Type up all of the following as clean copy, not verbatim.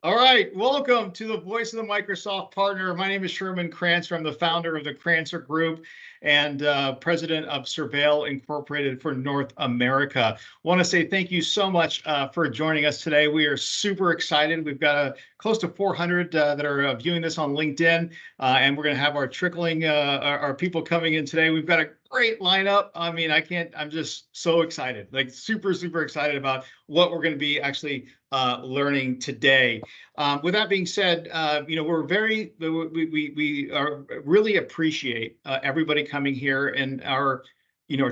All right, welcome to the Voice of the Microsoft Partner. My name is Sherman Crancer. I'm the founder of the Crancer Group and president of Surveil Incorporated for North America. Want to say thank you so much for joining us today. We are super excited. We've got close to 400 that are viewing this on LinkedIn, and we're going to have our our people coming in today. We've got a great lineup. I mean, I'm just so excited, like super excited about what we're going to be actually learning today. With that being said, we really appreciate everybody coming here, and our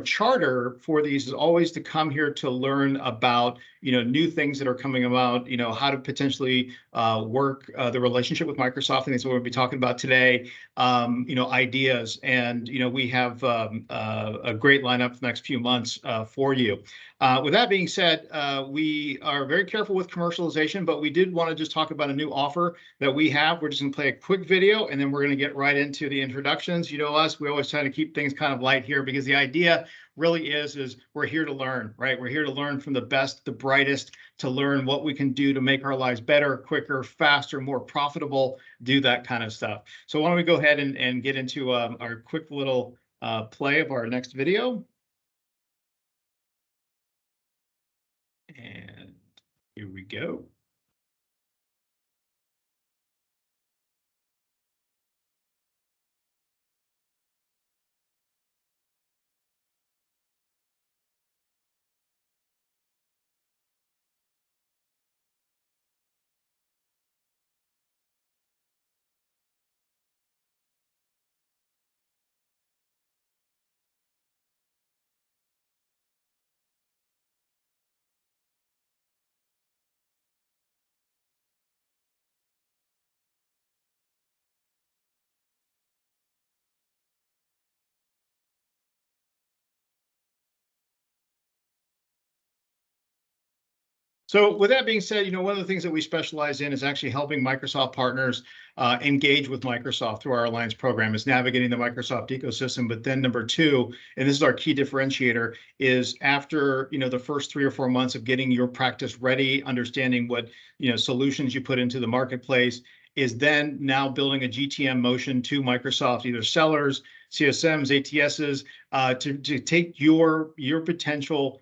charter for these is always to come here to learn about new things that are coming about, how to potentially work the relationship with Microsoft, and that's what we'll be talking about today. Ideas, and we have a great lineup for the next few months for you. With that being said, we are very careful with commercialization, but we did want to just talk about a new offer that we have. We're just going to play a quick video, and then we're going to get right into the introductions. You know us, we always try to keep things kind of light here, because the idea really is we're here to learn, right? We're here to learn from the best, the brightest, to learn what we can do to make our lives better, quicker, faster, more profitable, do that kind of stuff. So why don't we go ahead and get into our quick little play of our next video. And here we go. So with that being said, one of the things that we specialize in is actually helping Microsoft partners engage with Microsoft through our Alliance program, is navigating the Microsoft ecosystem. But then number two, and this is our key differentiator, is after the first 3 or 4 months of getting your practice ready, understanding what solutions you put into the marketplace, is then now building a GTM motion to Microsoft, either sellers, CSMs, ATSs, to take your potential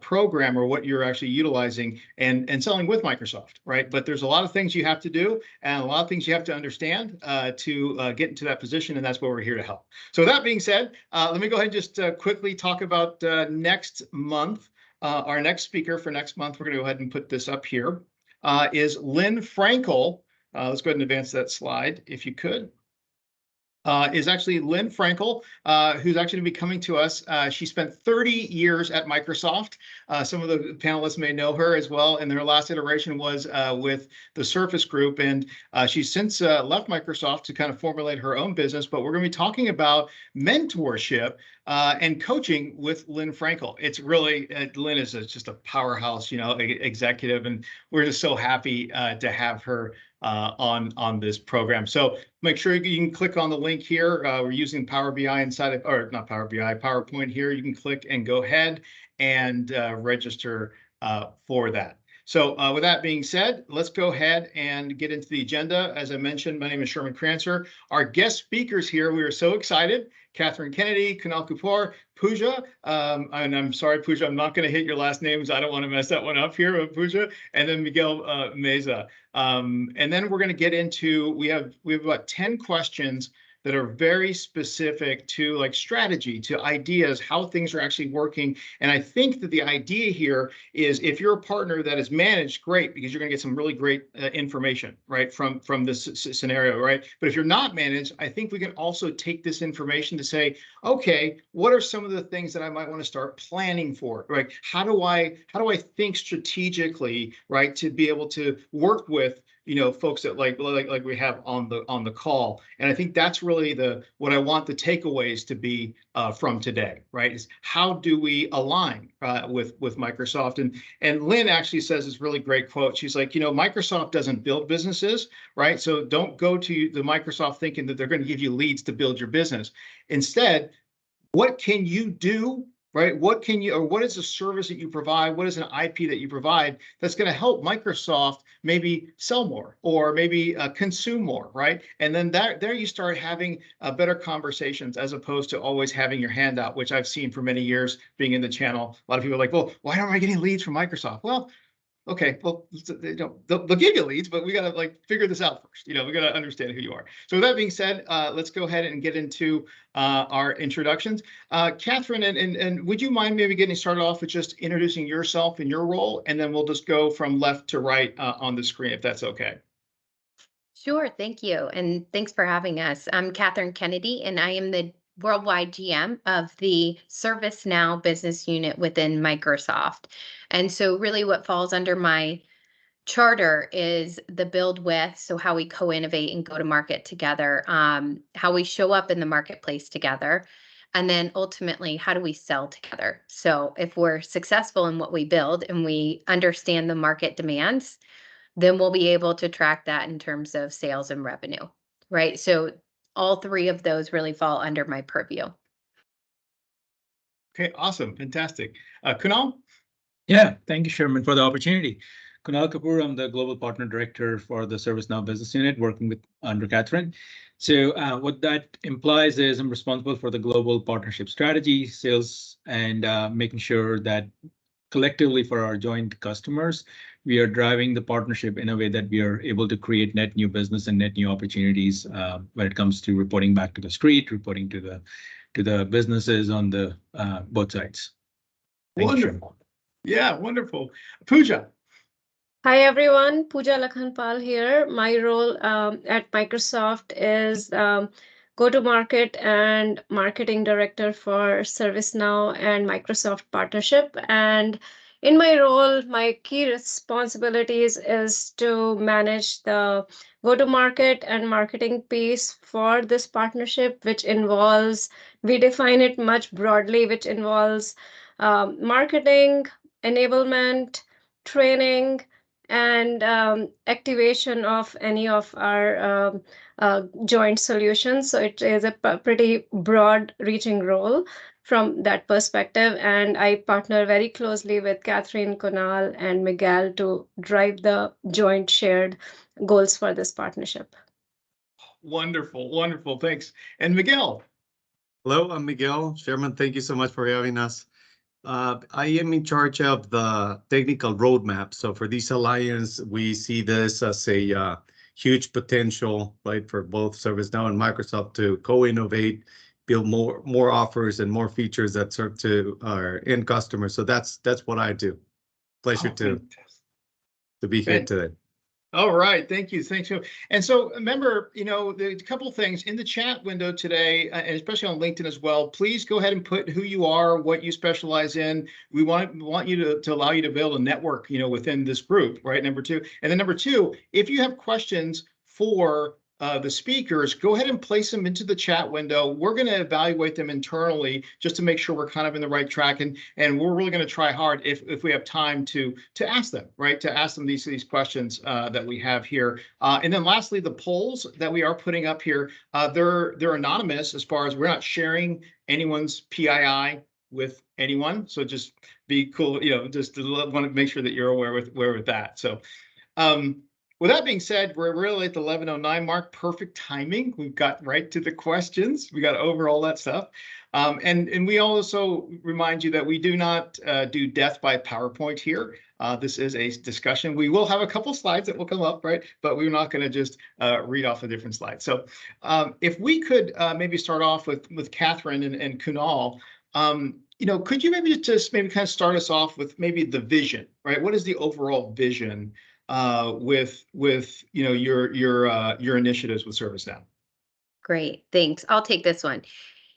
program, or what you're actually utilizing, and selling with Microsoft, right? But there's a lot of things you have to do, and a lot of things you have to understand to get into that position, and that's where we're here to help. So that being said, let me go ahead and just quickly talk about next month. Our next speaker for next month, we're going to go ahead and put this up here, is Lynn Frankel. Let's go ahead and advance that slide, if you could. Is actually Lynn Frankel, who's actually going to be coming to us. She spent 30 years at Microsoft. Some of the panelists may know her as well, and their last iteration was with the Surface Group, and she's since left Microsoft to kind of formulate her own business. But we're going to be talking about mentorship and coaching with Lynn Frankel. It's really, Lynn is just a powerhouse, executive, and we're just so happy to have her on this program. So make sure you can click on the link here. We're using Power BI inside of, or not Power BI, PowerPoint here. You can click and go ahead and register for that. So with that being said, let's go ahead and get into the agenda. As I mentioned, my name is Sherman Crancer. Our guest speakers here, we are so excited. Catherine Kennedy, Kunal Kapoor, Pooja, and I'm sorry, Pooja, I'm not going to hit your last names. I don't want to mess that one up here, but Pooja, and then Miguel Meza. And then we're going to get into, we have about 10 questions that are very specific to like strategy, to ideas, how things are actually working. And I think that the idea here is, if you're a partner that is managed, great, because you're going to get some really great information, right, from this scenario, right? But if you're not managed, I think we can also take this information to say, okay, what are some of the things that I might want to start planning for, right? How do I think strategically, right, to be able to work with folks that like we have on the call. And I think that's really what I want the takeaways to be from today, right? Is how do we align with Microsoft? And Lynn actually says this really great quote. She's like, Microsoft doesn't build businesses, right? So don't go to the Microsoft thinking that they're going to give you leads to build your business. Instead, what can you do right? What can you, or what is a service that you provide? What is an IP that you provide that's going to help Microsoft maybe sell more or maybe consume more, right? And then there you start having better conversations as opposed to always having your hand out, which I've seen for many years being in the channel. A lot of people are like, well, why aren't I getting leads from Microsoft? Well, okay, well, they'll give you leads, but we got to like figure this out first. We got to understand who you are. So with that being said, let's go ahead and get into our introductions. Catherine, and would you mind maybe getting started off with just introducing yourself and your role, and then we'll just go from left to right on the screen, if that's okay. Sure, thank you. And thanks for having us. I'm Catherine Kennedy, and I am the worldwide GM of the ServiceNow business unit within Microsoft. And so, really, what falls under my charter is the build with, so how we co-innovate and go to market together, how we show up in the marketplace together, and then ultimately, how do we sell together? So, if we're successful in what we build and we understand the market demands, then we'll be able to track that in terms of sales and revenue, right? So all three of those really fall under my purview. Okay, awesome, fantastic. Kunal? Yeah, thank you, Sherman, for the opportunity. Kunal Kapoor, I'm the Global Partner Director for the ServiceNow Business Unit, working under Catherine. So what that implies is I'm responsible for the global partnership strategy, sales, and making sure that collectively for our joint customers, we are driving the partnership in a way that we are able to create net new business and net new opportunities when it comes to reporting back to the street, reporting to the businesses on the both sides. Wonderful. Yeah, wonderful. Pooja. Hi everyone, Pooja Lakhanpal here. My role at Microsoft is go-to-market and marketing director for ServiceNow and Microsoft partnership. And in my role, my key responsibilities is to manage the go-to-market and marketing piece for this partnership, which involves, we define it much broadly, which involves marketing, enablement, training, and activation of any of our joint solutions. So it is a pretty broad reaching role from that perspective. And I partner very closely with Catherine, Kunal, and Miguel to drive the joint shared goals for this partnership. Wonderful, wonderful, thanks. And Miguel. Hello, I'm Miguel. Sherman, thank you so much for having us. I am in charge of the technical roadmap. So for this alliance, we see this as a huge potential, right, for both ServiceNow and Microsoft to co-innovate, build more offers and more features that serve to our end customers. So that's what I do. Pleasure to be here today. All right, thank you, thanks. And so remember, the couple of things in the chat window today, and especially on LinkedIn as well, please go ahead and put who you are, what you specialize in. We want you to allow you to build a network, within this group, right? Number two. And then number two, if you have questions for the speakers, go ahead and place them into the chat window. We're going to evaluate them internally just to make sure we're kind of in the right track, and we're really going to try hard if we have time to ask them, right? To ask them these questions that we have here. And then lastly, the polls that we are putting up here, they're anonymous as far as we're not sharing anyone's PII with anyone. So just be cool, just to want to make sure that you're aware with that. So. With that being said, we're really at the 11:09 mark. Perfect timing. We've got right to the questions. We got over all that stuff. And we also remind you that we do not do death by PowerPoint here. This is a discussion. We will have a couple slides that will come up, right? But we're not going to just read off a different slide. So if we could maybe start off with Catherine and Kunal, could you maybe just kind of start us off with maybe the vision, right? What is the overall vision with your initiatives with ServiceNow? Great, thanks. I'll take this one.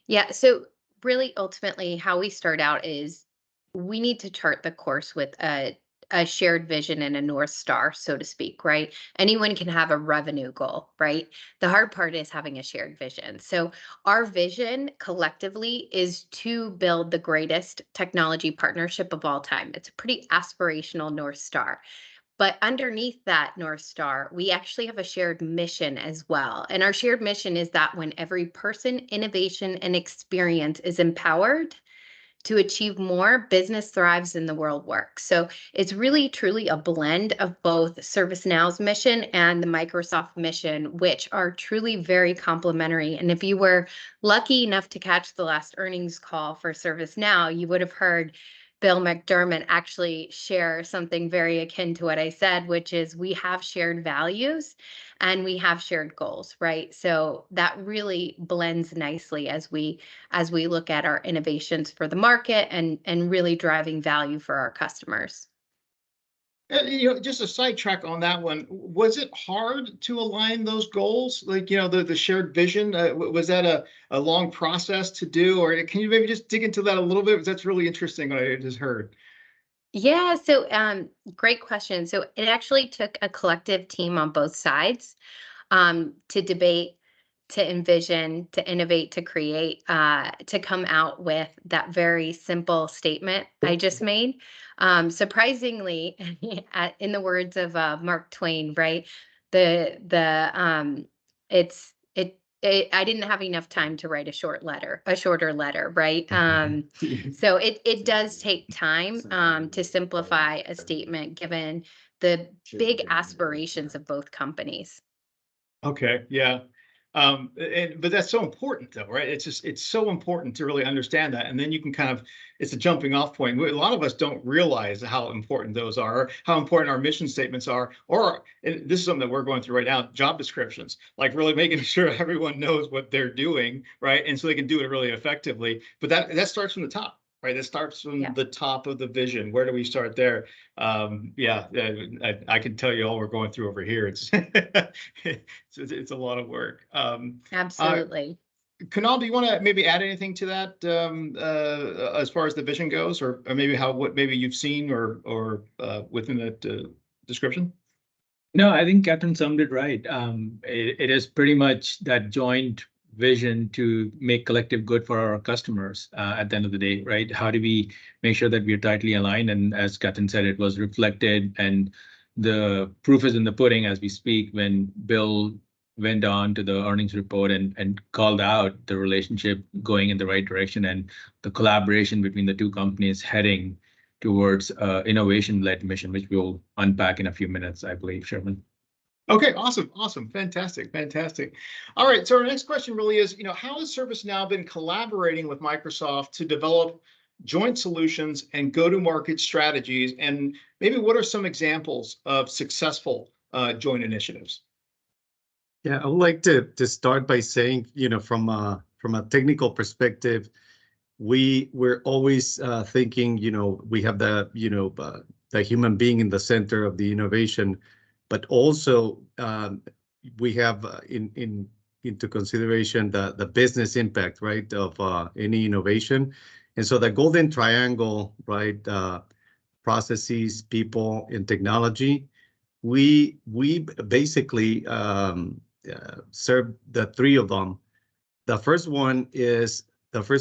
Yeah, so really ultimately how we start out is we need to chart the course with a shared vision and a North Star, so to speak, right? Anyone can have a revenue goal, right? The hard part is having a shared vision. So our vision collectively is to build the greatest technology partnership of all time. It's a pretty aspirational North Star. But underneath that North Star, we actually have a shared mission as well. And our shared mission is that when every person, innovation, and experience is empowered, to achieve more, business thrives and the world works. So it's really truly a blend of both ServiceNow's mission and the Microsoft mission, which are truly very complementary. And if you were lucky enough to catch the last earnings call for ServiceNow, you would have heard Bill McDermott actually share something very akin to what I said, which is we have shared values and we have shared goals, right? So that really blends nicely as we look at our innovations for the market and really driving value for our customers. Just a sidetrack on that one. Was it hard to align those goals? Like, the shared vision, was that a long process to do? Or can you maybe just dig into that a little bit? Because that's really interesting what I just heard. Yeah, so great question. So it actually took a collective team on both sides to debate, to envision, to innovate, to create, to come out with that very simple statement I just made. Surprisingly, in the words of Mark Twain, right? I didn't have enough time to write a shorter letter, right? So it does take time to simplify a statement given the big aspirations of both companies. Okay, yeah. But that's so important though, right? It's so important to really understand that. And then you can it's a jumping off point. A lot of us don't realize how important those are, how important our mission statements are, and this is something that we're going through right now, job descriptions, like really making sure everyone knows what they're doing, right? And so they can do it really effectively. But that starts from the top. Right, that starts from the top of the vision. Where do we start there? I can tell you all we're going through over here. It's it's a lot of work. Absolutely. Kunal, do you want to maybe add anything to that as far as the vision goes, or maybe what maybe you've seen or within that description? No, I think Catherine summed it right. It is pretty much that joint vision to make collective good for our customers at the end of the day, right? How do we make sure that we're tightly aligned? And as Catherine said, it was reflected, and the proof is in the pudding as we speak when Bill went on to the earnings report and called out the relationship going in the right direction and the collaboration between the two companies heading towards innovation-led mission, which we'll unpack in a few minutes, I believe, Sherman. Okay, awesome, fantastic. All right, so our next question really is, how has ServiceNow been collaborating with Microsoft to develop joint solutions and go-to-market strategies, and maybe what are some examples of successful joint initiatives? Yeah, I would like to start by saying, from a technical perspective, we're always thinking, we have the human being in the center of the innovation, but also we have into consideration the business impact, right, of any innovation. And so the golden triangle, right, processes, people, and technology, we basically serve the three of them. The first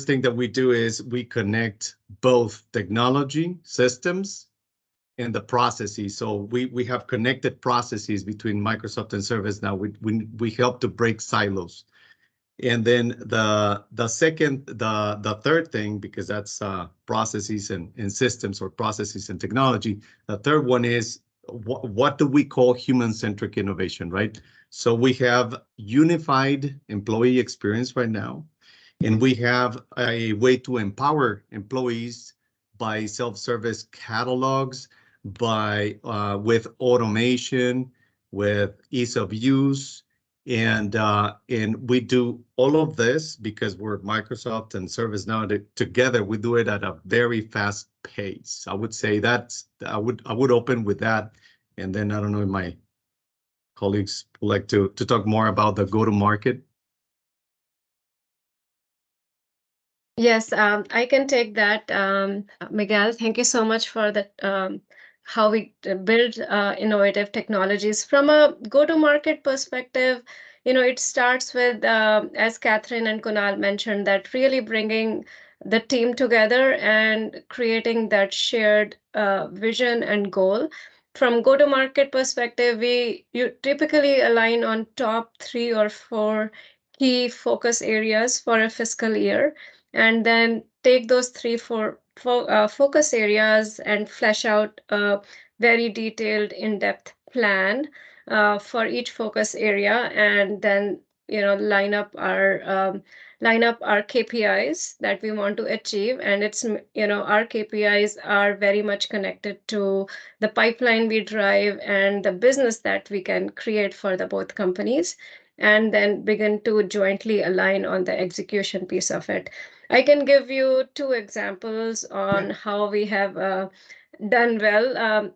thing that we do is we connect both technology systems and the processes. So we have connected processes between Microsoft and ServiceNow. We help to break silos. And then the third thing, because that's processes and systems, or processes and technology. The third one is what do we call human-centric innovation, right? So we have unified employee experience right now, and we have a way to empower employees by self-service catalogs, with automation, with ease of use, and we do all of this because we're Microsoft and ServiceNow together. We do it at a very fast pace. I would say I would open with that, and then I don't know if my colleagues would like to talk more about the go-to-market. Yes, I can take that. Miguel, thank you so much for that. How we build innovative technologies from a go-to-market perspective. It starts with, as Catherine and Kunal mentioned, that really bringing the team together and creating that shared vision and goal. From go-to-market perspective, you typically align on top 3 or 4 key focus areas for a fiscal year. And then take those focus areas and flesh out a very detailed, in-depth plan for each focus area, and then line up our KPIs that we want to achieve. And it's our KPIs are very much connected to the pipeline we drive and the business that we can create for the both companies, and then begin to jointly align on the execution piece of it. I can give you 2 examples on how we have done well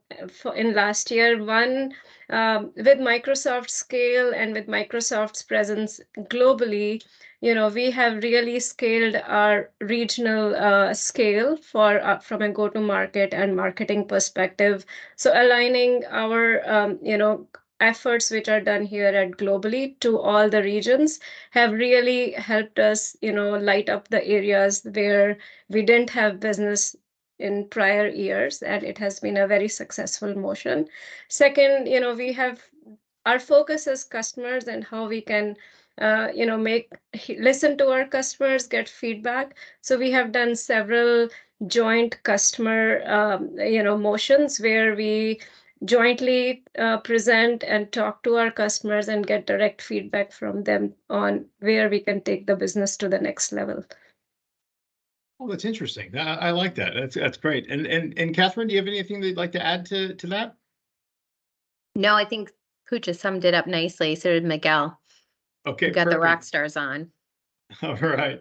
in last year. One, with Microsoft scale and with Microsoft's presence globally, we have really scaled our regional scale from a go-to-market and marketing perspective. So aligning our efforts which are done here at globally to all the regions have really helped us light up the areas where we didn't have business in prior years, and it has been a very successful motion. Second, we have our focus as customers and how we can listen to our customers, get feedback. So we have done several joint customer motions where we jointly present and talk to our customers and get direct feedback from them on where we can take the business to the next level. Oh, that's interesting. I like that. That's great. And Catherine, do you have anything that you'd like to add to that? No, I think Pooja summed it up nicely. So did Miguel. Okay, We got the perfect. rock stars on. All right.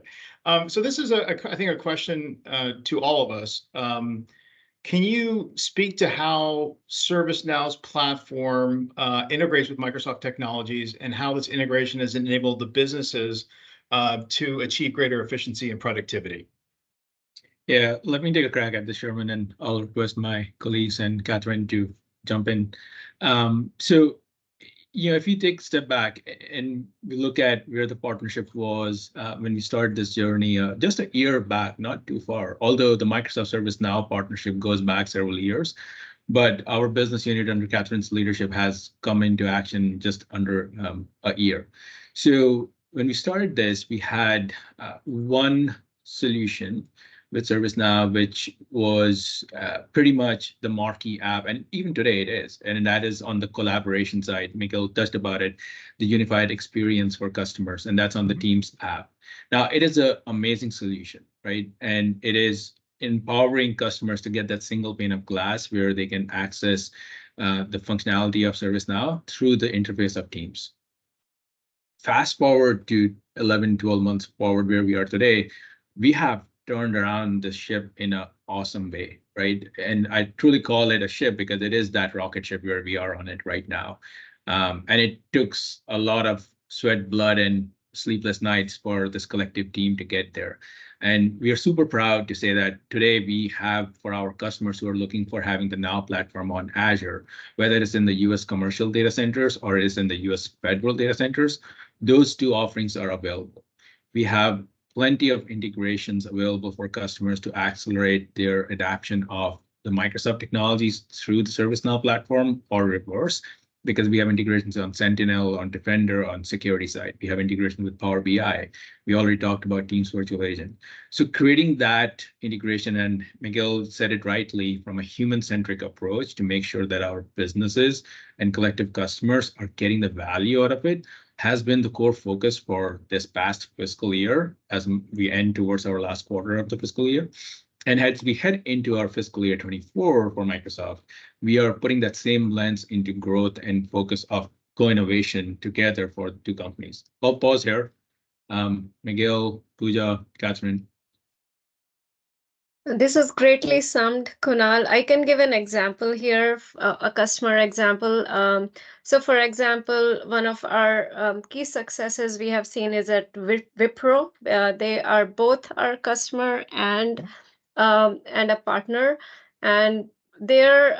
So this is I think a question to all of us. Can you speak to how ServiceNow's platform integrates with Microsoft technologies, and how this integration has enabled the businesses to achieve greater efficiency and productivity? Yeah, let me take a crack at this, Sherman, and I'll request my colleagues and Catherine to jump in. So, if you take a step back and we look at where the partnership was when we started this journey, just a year back, not too far, although the Microsoft ServiceNow partnership goes back several years, but our business unit under Catherine's leadership has come into action just under a year. So when we started this, we had one solution with ServiceNow, which was pretty much the marquee app, and even today it is, and that is on the collaboration side. Miguel touched about it, the unified experience for customers, and that's on the Teams app. Now, it is an amazing solution, right? And it is empowering customers to get that single pane of glass where they can access the functionality of ServiceNow through the interface of Teams. Fast forward to 11, 12 months forward where we are today, we have turned around the ship in an awesome way, right? And I truly call it a ship because it is that rocket ship where we are on it right now. And it took a lot of sweat, blood, and sleepless nights for this collective team to get there. And we are super proud to say that today we have, for our customers who are looking for having the Now platform on Azure, whether it's in the US commercial data centers or it is in the US federal data centers, those 2 offerings are available. We have plenty of integrations available for customers to accelerate their adoption of the Microsoft technologies through the ServiceNow platform, or reverse, because we have integrations on Sentinel, on Defender, on security side. We have integration with Power BI. We already talked about Teams Virtual Agent. So creating that integration, and Miguel said it rightly, from a human-centric approach to make sure that our businesses and collective customers are getting the value out of it, has been the core focus for this past fiscal year as we end towards our last quarter of the fiscal year. And as we head into our fiscal year 24 for Microsoft, we are putting that same lens into growth and focus of co-innovation together for the 2 companies. I'll pause here. Miguel, Pooja, Catherine. This is greatly summed, Kunal. I can give an example here, a customer example. So for example, one of our key successes we have seen is at Wipro. They are both our customer and a partner. And there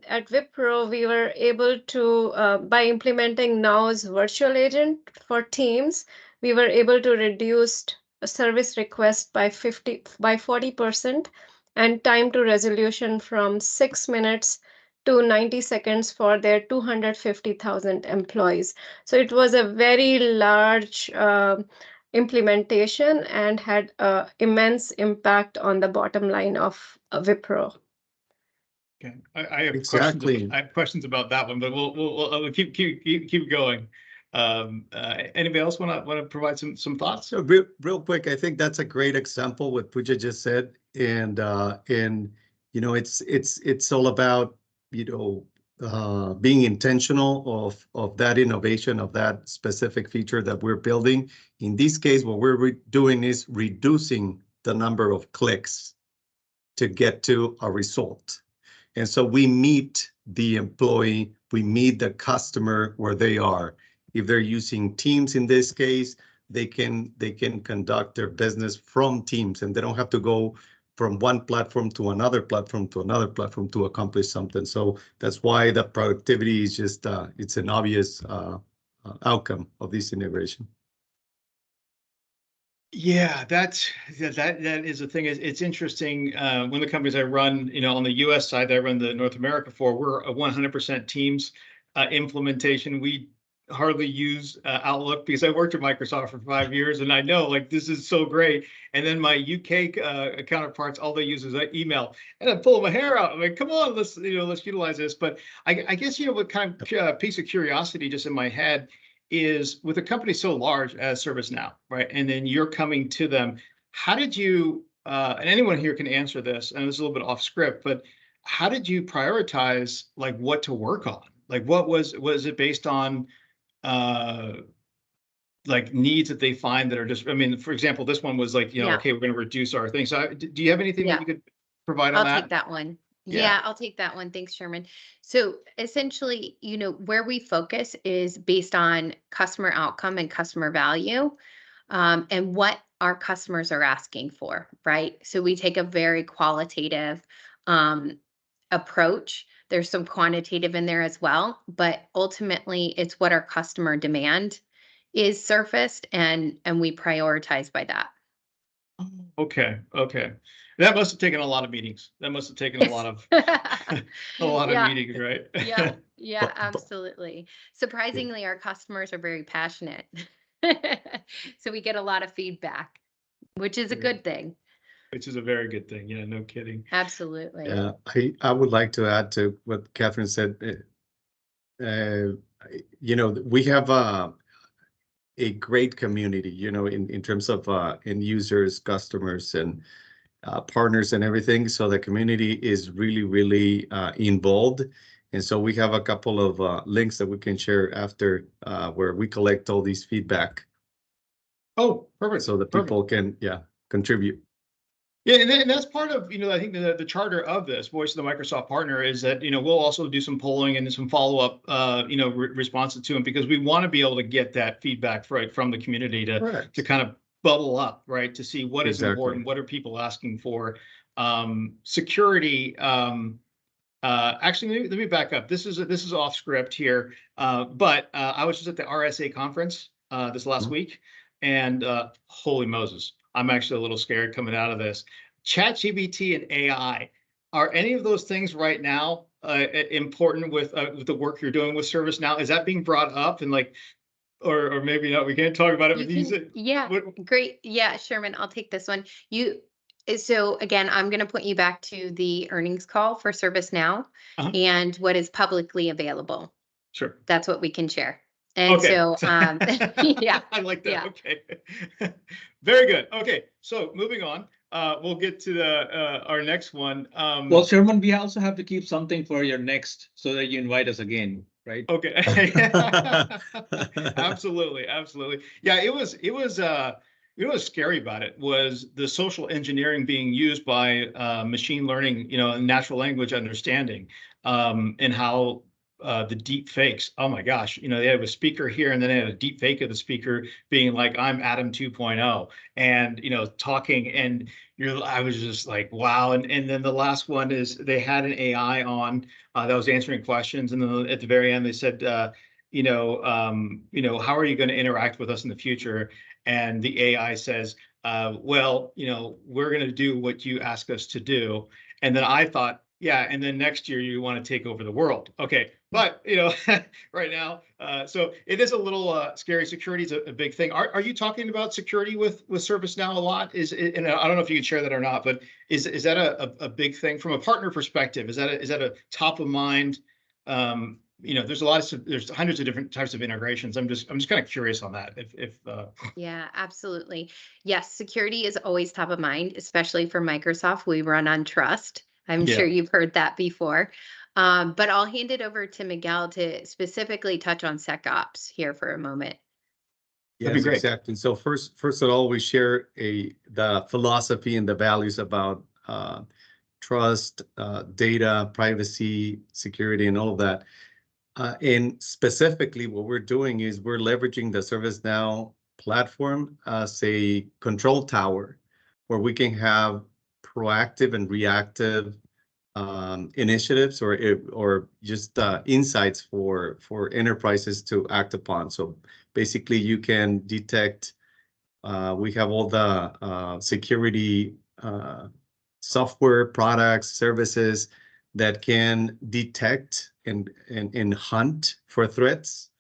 at Wipro, we were able to, by implementing Now's virtual agent for Teams, we were able to reduce a service request by 40%, and time to resolution from 6 minutes to 90 seconds for their 250,000 employees. So it was a very large implementation and had an immense impact on the bottom line of Wipro. Okay, I have Exactly. questions. I have questions about that one, but we'll keep going. Anybody else want to provide some thoughts? So real quick, I think that's a great example what Pooja just said, and you know, it's all about, you know, being intentional of that innovation, of that specific feature that we're building. In this case, what we're doing is reducing the number of clicks to get to a result. And so we meet the employee, we meet the customer where they are. If they're using Teams in this case, they can conduct their business from Teams, and they don't have to go from one platform to another platform to another platform to accomplish something. So that's why the productivity is just it's an obvious outcome of this integration. Yeah, that is the thing. It's interesting. One of the companies I run, you know, on the U.S. side, that I run the North America for, we're a 100% Teams implementation. We hardly use Outlook because I worked at Microsoft for 5 years, and I know like this is so great. And then my UK counterparts, all they use is email, and I'm pulling my hair out. I'm like, come on, let's utilize this. But I guess, you know, what kind of piece of curiosity just in my head is, with a company so large as ServiceNow, right? And then you're coming to them. How did you, and anyone here can answer this, and it's a little bit off script, but how did you prioritize like what to work on? Like what was it based on like needs that they find that are just, I mean, for example, this one was like, you know, Yeah. okay, we're going to reduce our thing. So do you have anything Yeah. that you could provide on I'll that? take that one. Yeah. Yeah, I'll take that one. Thanks, Sherman. So essentially, you know, where we focus is based on customer outcome and customer value, and what our customers are asking for, right? So we take a very qualitative approach. There's some quantitative in there as well, but ultimately it's what our customer demand is surfaced, and we prioritize by that. Okay. That must have taken a lot of meetings. That must have taken a lot of Yeah. meetings, right? Yeah, But- absolutely. Surprisingly, our customers are very passionate. So we get a lot of feedback, which is a Yeah. good thing. Which is a very good thing. Yeah, no kidding. Absolutely. Yeah, I would like to add to what Catherine said. You know, we have a great community, you know, in terms of end users, customers, and partners and everything. So the community is really involved. And so we have a couple of links that we can share after where we collect all these feedback Oh, perfect. so that people can, contribute. Yeah, and that's part of, you know, I think the charter of this Voice of the Microsoft Partner is that, you know, we'll also do some polling and some follow-up, you know, responses to them, because we want to be able to get that feedback right from the community to kind of bubble up, right, to see what is important, what are people asking for. Security. Actually, let me back up. This is off script here, but I was just at the RSA conference this last week, and holy Moses, I'm actually a little scared coming out of this. ChatGPT and AI, are any of those things right now important with the work you're doing with ServiceNow? Is that being brought up, and like, or maybe not? We can't talk about it. You can, yeah, great. Yeah, Sherman, I'll take this one. So again, I'm going to point you back to the earnings call for ServiceNow and what is publicly available. Sure. That's what we can share. And so, yeah. I like that. Yeah. Okay. Very good. Okay. So moving on, we'll get to our next one. Well, Sherman, we also have to keep something for your next so that you invite us again, right? Okay. Absolutely. Yeah, it was you know, what's scary about it was the social engineering being used by machine learning, you know, and natural language understanding, and how the deep fakes. Oh my gosh, you know, they have a speaker here, and then they had a deep fake of the speaker being like, "I'm Adam 2.0," and you know, talking, and I was just like, wow. And then the last one is they had an AI on that was answering questions, and then at the very end they said, you know, how are you going to interact with us in the future? And the AI says, well, you know, we're going to do what you ask us to do. And then I thought, Yeah, and then next year you want to take over the world. Okay, but right now, so it is a little scary. Security is a big thing. Are you talking about security with ServiceNow a lot? And I don't know if you can share that or not, but is that a big thing from a partner perspective? Is that a top of mind? There's there's hundreds of different types of integrations. I'm just kind of curious on that. Yeah, absolutely. Yes, security is always top of mind, especially for Microsoft. We run on trust. I'm Yeah. sure you've heard that before. But I'll hand it over to Miguel to specifically touch on SecOps here for a moment. That'd be Yes, great. exactly. So first of all, we share the philosophy and the values about trust, data, privacy, security, and all of that. And specifically, what we're doing is we're leveraging the ServiceNow platform as a control tower, where we can have proactive and reactive initiatives or just insights for enterprises to act upon. So basically, you can detect. We have all the security software products, services that can detect and hunt for threats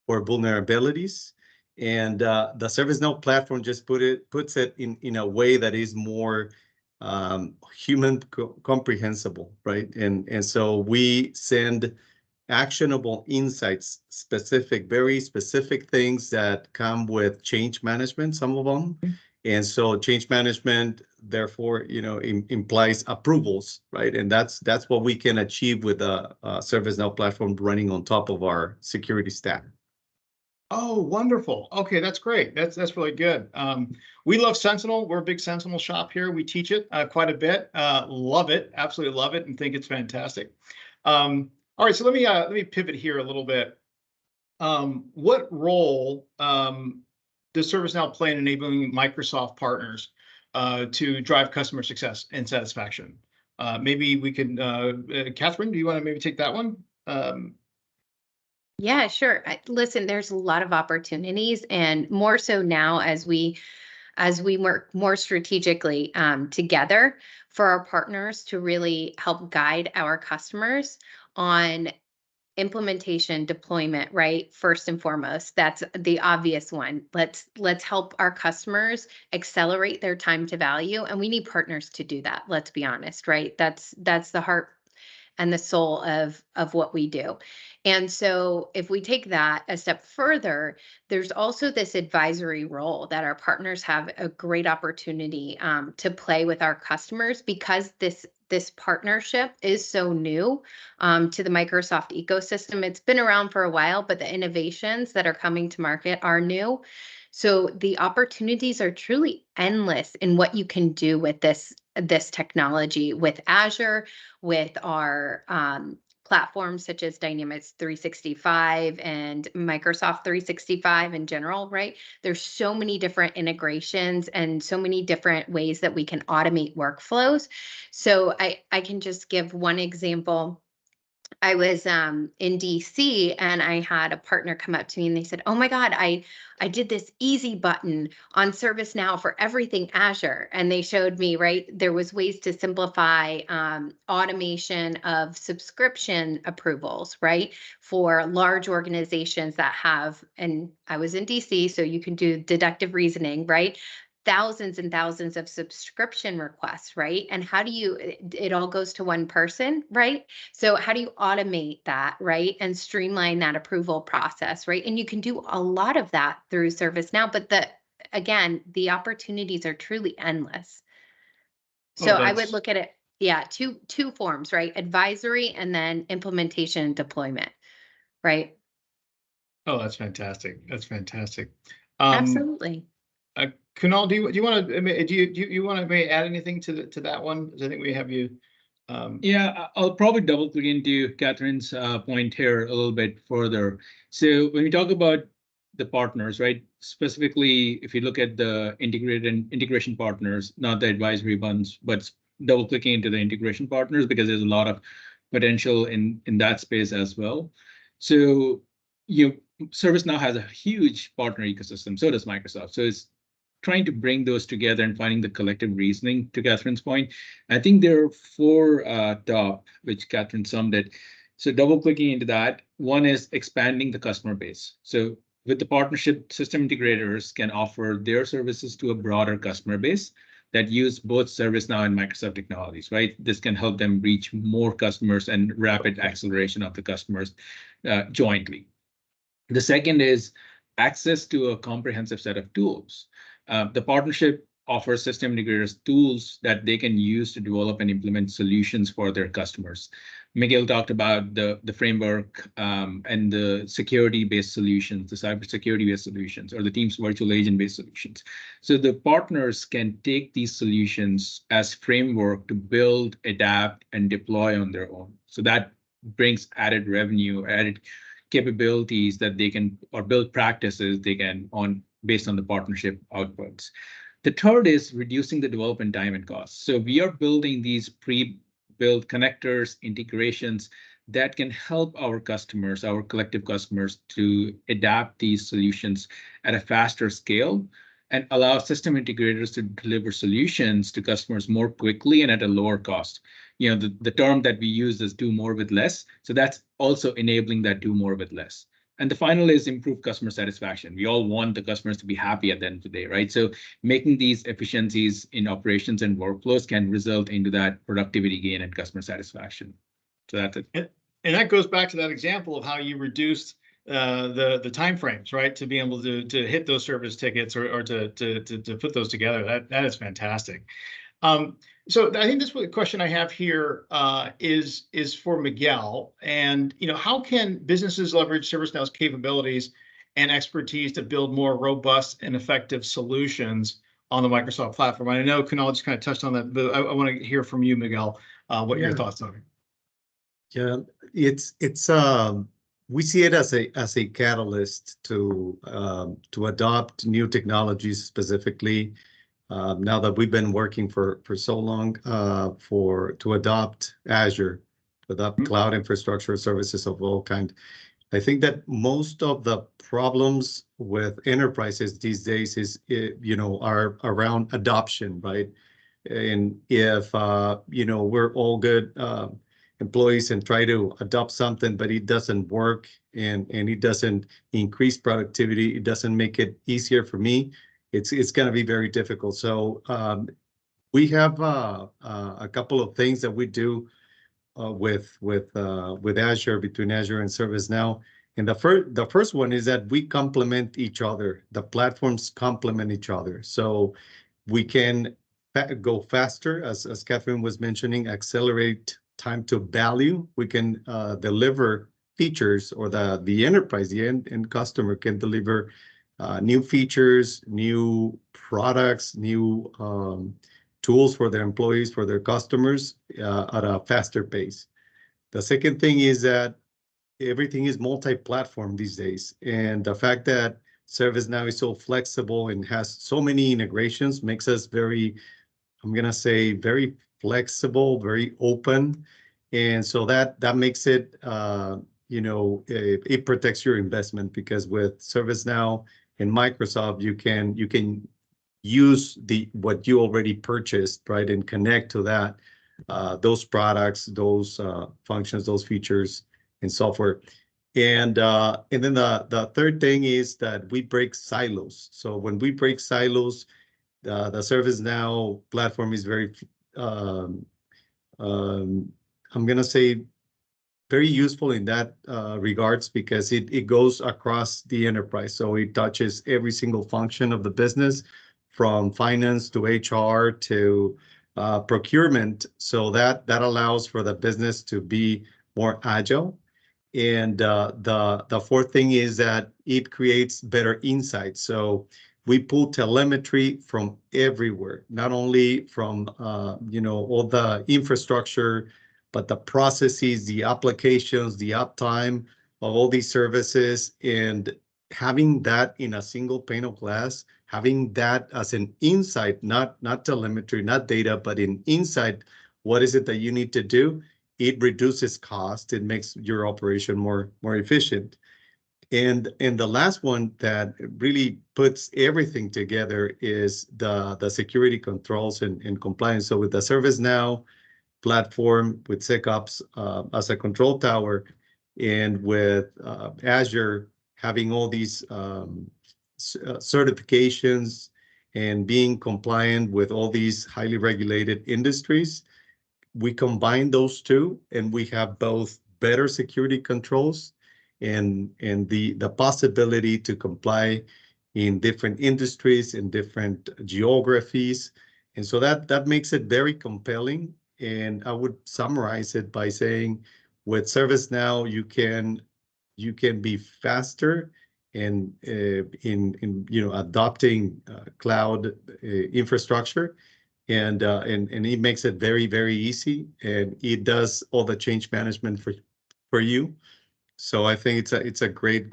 or vulnerabilities. And the ServiceNow platform just puts it in a way that is more human comprehensible, right? And so we send actionable insights, very specific things that come with change management, some of them. And so change management, therefore, implies approvals, right? And that's what we can achieve with a ServiceNow platform running on top of our security stack. Oh, wonderful. Okay, that's great. That's really good. We love Sentinel. We're a big Sentinel shop here. We teach it quite a bit. Love it, absolutely love it, and think it's fantastic. All right, so let me pivot here a little bit. What role does ServiceNow play in enabling Microsoft partners to drive customer success and satisfaction? Maybe we can, Catherine, do you want to maybe take that one? Yeah, sure. Listen, there's a lot of opportunities, and more so now as we work more strategically together for our partners to really help guide our customers on implementation, deployment, right? First and foremost, that's the obvious one. Let's help our customers accelerate their time to value, and we need partners to do that. Let's be honest, right? That's the heart and the soul of what we do. And so if we take that a step further, there's also this advisory role that our partners have a great opportunity to play with our customers, because this partnership is so new to the Microsoft ecosystem. It's been around for a while, but the innovations that are coming to market are new. So the opportunities are truly endless in what you can do with this technology, with Azure, with our platforms such as Dynamics 365 and Microsoft 365 in general, right? There's so many different integrations and so many different ways that we can automate workflows. So I can just give one example. I was in DC, and I had a partner come up to me and they said, "Oh my God, I did this easy button on ServiceNow for everything Azure." And they showed me, right, there was ways to simplify automation of subscription approvals, right, for large organizations that have, and I was in DC, so you can do deductive reasoning, right? Thousands and thousands of subscription requests, right? And how do it all goes to one person, right? So how do you automate that, right? And streamline that approval process, right? And you can do a lot of that through ServiceNow, but again, the opportunities are truly endless. So I would look at it, yeah, two forms, right? Advisory and then implementation and deployment, right? Oh, that's fantastic. That's fantastic. Absolutely. Kunal, do you want to do you want to maybe add anything to that one? Because I think we have you. Yeah, I'll probably double click into Catherine's point here a little bit further. So when we talk about the partners, right? Specifically, if you look at the integration partners, not the advisory ones, but double clicking into the integration partners, because there's a lot of potential in that space as well. So ServiceNow has a huge partner ecosystem. So does Microsoft. So it's trying to bring those together and finding the collective reasoning, to Catherine's point. I think there are four top, which Catherine summed it. So double clicking into that, one is expanding the customer base. So with the partnership, system integrators can offer their services to a broader customer base that use both ServiceNow and Microsoft technologies, right? This can help them reach more customers and rapid acceleration of the customers jointly. The second is access to a comprehensive set of tools. The partnership offers system integrators tools that they can use to develop and implement solutions for their customers. Miguel talked about the framework and the security-based solutions, the cybersecurity-based solutions, or the Teams virtual agent-based solutions. So the partners can take these solutions as framework to build, adapt, and deploy on their own. So that brings added revenue, added capabilities that they can, or build practices they can on based on the partnership outputs. The third is reducing the development time and costs. So we are building these pre-built connectors, integrations that can help our customers, our collective customers, to adapt these solutions at a faster scale and allow system integrators to deliver solutions to customers more quickly and at a lower cost. You know, the term that we use is do more with less. So that's also enabling that do more with less. And the final is improve customer satisfaction. We all want the customers to be happy at the end of the day, right? So making these efficiencies in operations and workflows can result into that productivity gain and customer satisfaction. So that's it. And that goes back to that example of how you reduced the time frames, right, to be able to hit those service tickets or to put those together. That is fantastic. So I think this question I have here is for Miguel. And how can businesses leverage ServiceNow's capabilities and expertise to build more robust and effective solutions on the Microsoft platform? I know Kunal just kind of touched on that, but I want to hear from you, Miguel, what your thoughts are. Yeah, it's we see it as a catalyst to adopt new technologies, specifically now that we've been working for so long to adopt Azure, to adopt cloud infrastructure services of all kinds. I think that most of the problems with enterprises these days is are around adoption, right? And if we're all good employees and try to adopt something, but it doesn't work and it doesn't increase productivity, it doesn't make it easier for me, it's going to be very difficult. So we have a couple of things that we do with Azure, between Azure and ServiceNow. And the first one is that we complement each other. The platforms complement each other. So we can go faster, as Catherine was mentioning, accelerate time to value. We can deliver features, or the enterprise, the end customer can deliver new features, new products, new tools for their employees, for their customers at a faster pace. The second thing is that everything is multi-platform these days. And the fact that ServiceNow is so flexible and has so many integrations makes us very, I'm going to say, very flexible, very open. And so that makes it, it protects your investment, because with ServiceNow and Microsoft, you can use what you already purchased, right, and connect to that, those products, those functions, those features and software. And then the third thing is that we break silos. So when we break silos, the ServiceNow platform is very, I'm going to say, very useful in that regards, because it goes across the enterprise. So it touches every single function of the business, from finance to HR to procurement. So that allows for the business to be more agile. And the fourth thing is that it creates better insights. So we pull telemetry from everywhere, not only from all the infrastructure, but the processes, the applications, the uptime of all these services, and having that in a single pane of glass, having that as an insight, not telemetry, not data, but in insight, what is it that you need to do? It reduces cost. It makes your operation more efficient. And the last one that really puts everything together is the security controls and compliance. So with the ServiceNow platform, with SecOps as a control tower, and with Azure having all these certifications and being compliant with all these highly regulated industries, we combine those two and we have both better security controls and the possibility to comply in different industries, in different geographies. And so that makes it very compelling. And I would summarize it by saying with ServiceNow, you can be faster in adopting cloud infrastructure, and it makes it very, very easy, and it does all the change management for you. So I think it's a great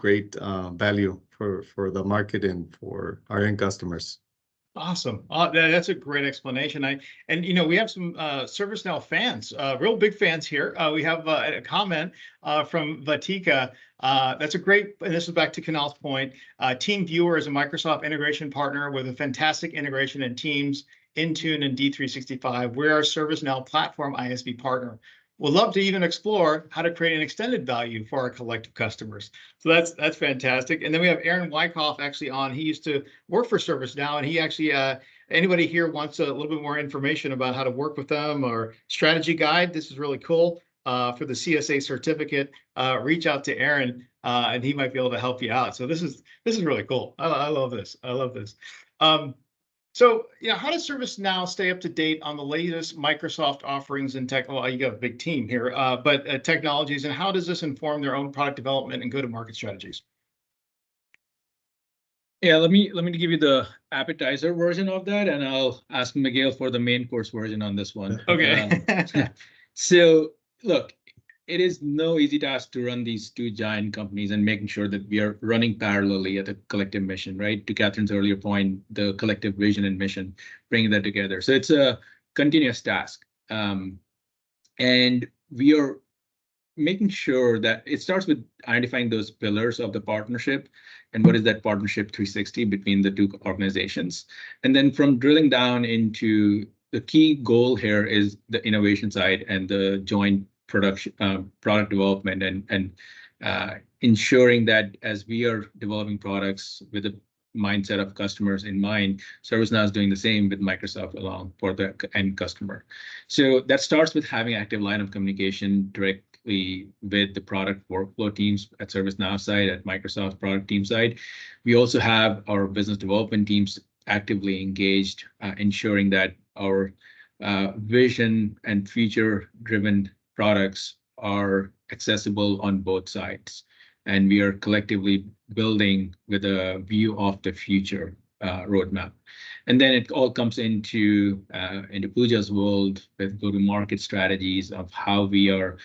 value for the market and for our end customers. Awesome. That's a great explanation. We have some ServiceNow fans, real big fans here. We have a comment from Vatika. That's a great, and this is back to Kunal's point. TeamViewer is a Microsoft integration partner with a fantastic integration in Teams, Intune, and D365. We're our ServiceNow platform ISV partner. We'd love to even explore how to create an extended value for our collective customers. So that's fantastic. And then we have Aaron Wyckoff actually on. He used to work for ServiceNow, and he actually, anybody here wants a little bit more information about how to work with them or strategy guide, this is really cool. For the CSA certificate, reach out to Aaron, and he might be able to help you out. So this is really cool. I love this. I love this. So, how does ServiceNow stay up to date on the latest Microsoft offerings and tech? Well, you got a big team here, but technologies, and how does this inform their own product development and go-to-market strategies? Yeah, let me give you the appetizer version of that, and I'll ask Miguel for the main course version on this one. Okay. So, look, it is no easy task to run these two giant companies and making sure that we are running parallelly at a collective mission, right? To Catherine's earlier point, the collective vision and mission, bringing that together. So it's a continuous task. And we are making sure that it starts with identifying those pillars of the partnership and what is that partnership 360 between the two organizations. And then from drilling down into the key goal here is the innovation side and the joint product development and ensuring that as we are developing products with the mindset of customers in mind, ServiceNow is doing the same with Microsoft along for the end customer. So that starts with having active line of communication directly with the product workflow teams at ServiceNow side, at Microsoft product team side. We also have our business development teams actively engaged, ensuring that our vision and future-driven products are accessible on both sides. And we are collectively building with a view of the future roadmap. And then it all comes into Pooja's world with go-to-market strategies of how we are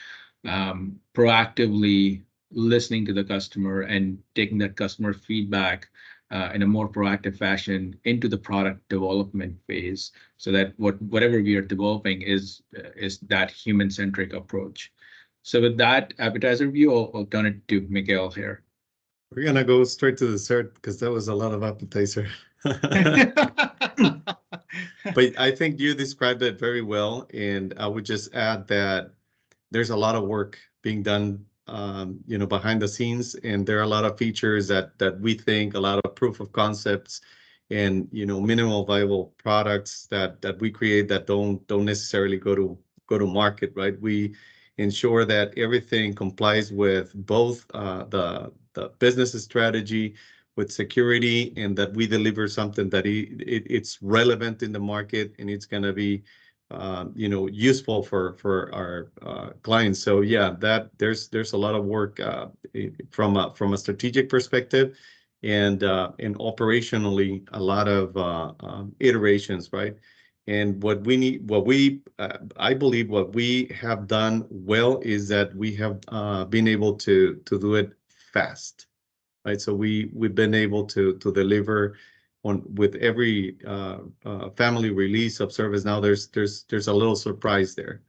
proactively listening to the customer and taking that customer feedback in a more proactive fashion into the product development phase, so that whatever we are developing is that human-centric approach. So with that appetizer view, I'll turn it to Miguel here. We're gonna go straight to dessert because that was a lot of appetizer. But I think you described it very well, and I would just add that there's a lot of work being done behind the scenes, and there are a lot of features that we think, a lot of proof of concepts and minimal viable products that we create that don't necessarily go to market, right? We ensure that everything complies with both the business strategy, with security, and that we deliver something that it's relevant in the market and it's going to be useful for our clients. So yeah, that there's a lot of work from a strategic perspective, and operationally a lot of iterations, right? And what we need, I believe what we have done well is that we have been able to do it fast, right? So we've been able to deliver with every family release of ServiceNow. There's a little surprise there,